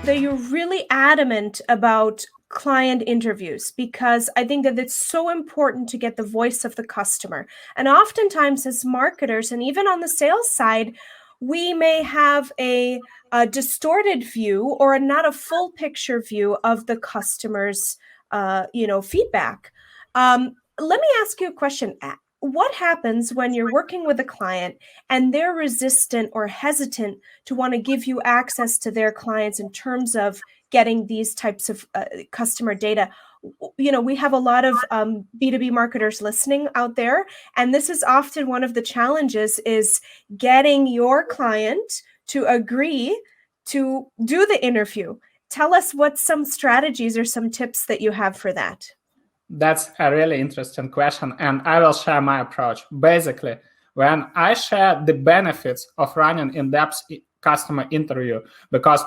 that you're really adamant about client interviews, because I think that it's so important to get the voice of the customer. And oftentimes as marketers, and even on the sales side, we may have a distorted view or not a full picture view of the customer's feedback. Let me ask you a question. What happens when you're working with a client and they're resistant or hesitant to want to give you access to their clients in terms of getting these types of customer data? We have a lot of B2B marketers listening out there, and this is often one of the challenges, is getting your client to agree to do the interview. Tell us what some strategies or some tips that you have for that. That's a really interesting question, and I will share my approach. Basically, when I share the benefits of running in-depth customer interview, because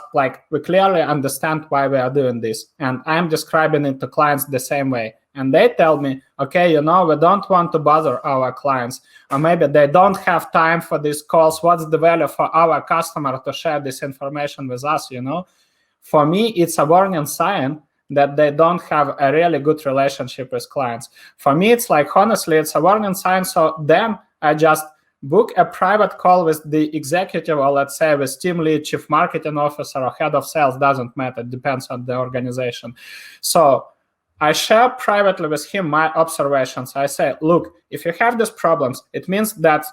we clearly understand why we are doing this, and I'm describing it to clients the same way, and they tell me, okay, we don't want to bother our clients, or maybe they don't have time for these calls. What's the value for our customer to share this information with us? For me, it's a warning sign that they don't have a really good relationship with clients. For me, it's honestly, it's a warning sign. So then I just book a private call with the executive, or let's say with team lead, chief marketing officer, or head of sales, doesn't matter, depends on the organization. So I share privately with him my observations. I say, look, if you have these problems, it means that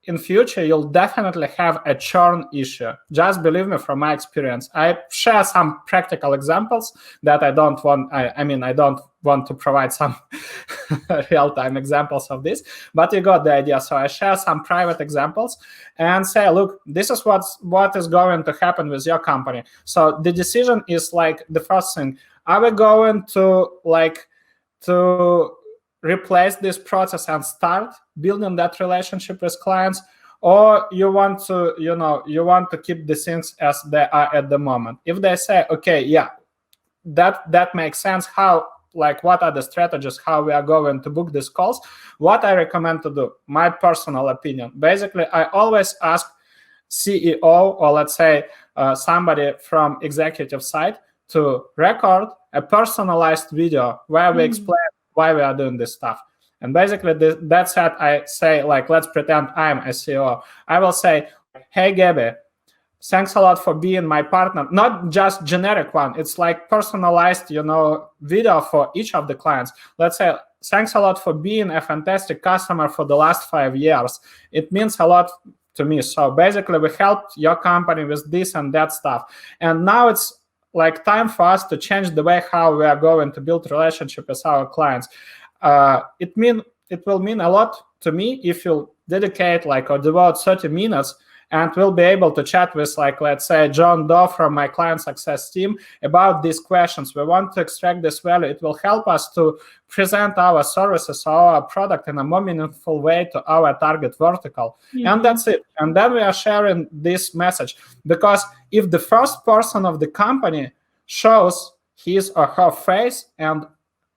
in future, you'll definitely have a churn issue. Just believe me from my experience. I share some practical examples that I don't want to provide some real-time examples of this, but you got the idea. So I share some private examples and say, look, this is what is going to happen with your company. So the decision is the first thing. Are we going to replace this process and start building that relationship with clients, or you want to keep the things as they are at the moment? If they say, okay, yeah, that makes sense, what are the strategies, how we are going to book these calls, what I recommend to do, my personal opinion. Basically, I always ask CEO, or let's say somebody from executive side, to record a personalized video where we explain why we are doing this stuff. And basically, that's it. I say, let's pretend I'm a CEO. I will say, hey, Gabby, thanks a lot for being my partner. Not just generic one. It's personalized, video for each of the clients. Let's say, thanks a lot for being a fantastic customer for the last 5 years. It means a lot to me. So basically, we helped your company with this and that stuff. And now it's time for us to change the way how we are going to build relationship with our clients. It will mean a lot to me if you dedicate or devote 30 minutes and we'll be able to chat with let's say John Doe from my client success team about these questions. We want to extract this value. It will help us to present our services or our product in a more meaningful way to our target vertical. And that's it. And then we are sharing this message, because if the first person of the company shows his or her face and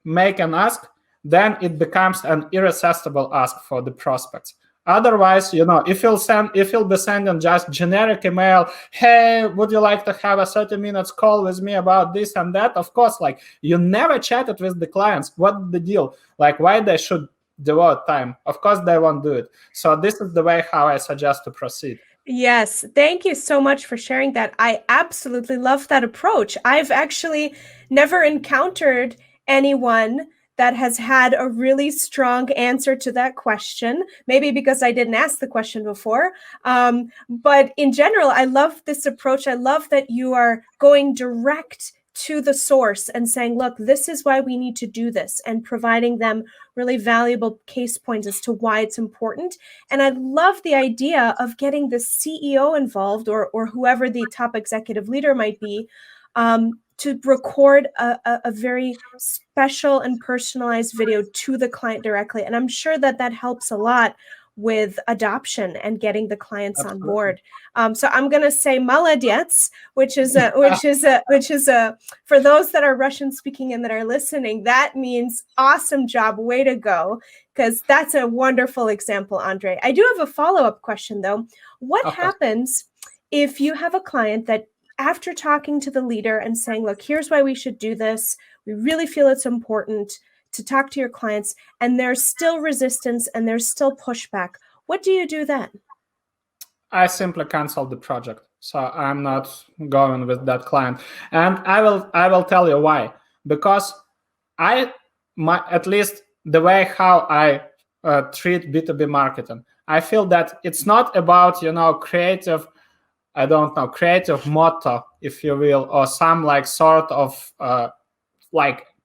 make an ask, then it becomes an irresistible ask for the prospects. Otherwise, if you'll be sending just generic email, hey, would you like to have a 30 minutes call with me about this and that? Of course, you never chatted with the clients. What's the deal? Why they should devote time? Of course, they won't do it. So this is the way how I suggest to proceed. Yes, thank you so much for sharing that. I absolutely love that approach. I've actually never encountered anyone that has had a really strong answer to that question, maybe because I didn't ask the question before. But in general, I love this approach. I love that you are going direct to the source and saying, look, this is why we need to do this, and providing them really valuable case points as to why it's important. And I love the idea of getting the CEO involved, or whoever the top executive leader might be, to record a very special and personalized video to the client directly. And I'm sure that helps a lot with adoption and getting the clients on board. So I'm going to say молодец, which is for those that are Russian speaking and that are listening, that means awesome job, way to go, because that's a wonderful example, Andrei. I do have a follow-up question though. What happens if you have a client that after talking to the leader and saying, look, here's why we should do this. We really feel it's important to talk to your clients, and there's still resistance and there's still pushback. What do you do then? I simply cancel the project. So I'm not going with that client. And I will tell you why. Because at least the way how I treat B2B marketing, I feel that it's not about, creative motto, if you will, or some like sort of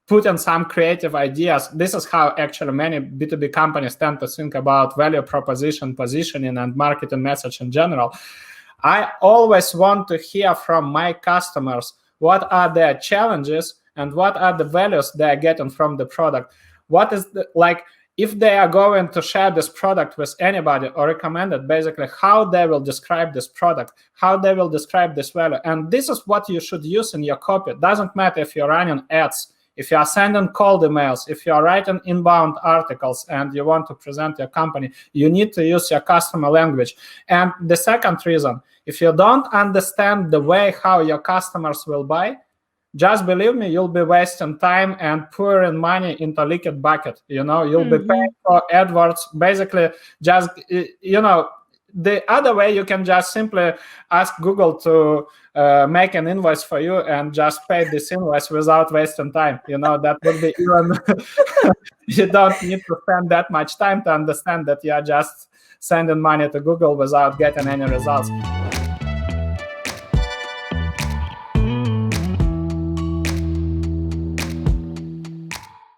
put in some creative ideas. This is how actually many B2B companies tend to think about value proposition, positioning, and marketing message in general. I always want to hear from my customers what are their challenges and what are the values they are getting from the product. What is if they are going to share this product with anybody or recommend it, basically how they will describe this product, how they will describe this value. And this is what you should use in your copy. It doesn't matter if you're running ads, if you are sending cold emails, if you are writing inbound articles and you want to present your company, you need to use your customer language. And the second reason, if you don't understand the way how your customers will buy, just believe me, you'll be wasting time and pouring money into a leaked bucket. You'll be paying for AdWords. Basically, just, the other way, you can just simply ask Google to make an invoice for you and just pay this invoice without wasting time. That would be even, you don't need to spend that much time to understand that you are just sending money to Google without getting any results.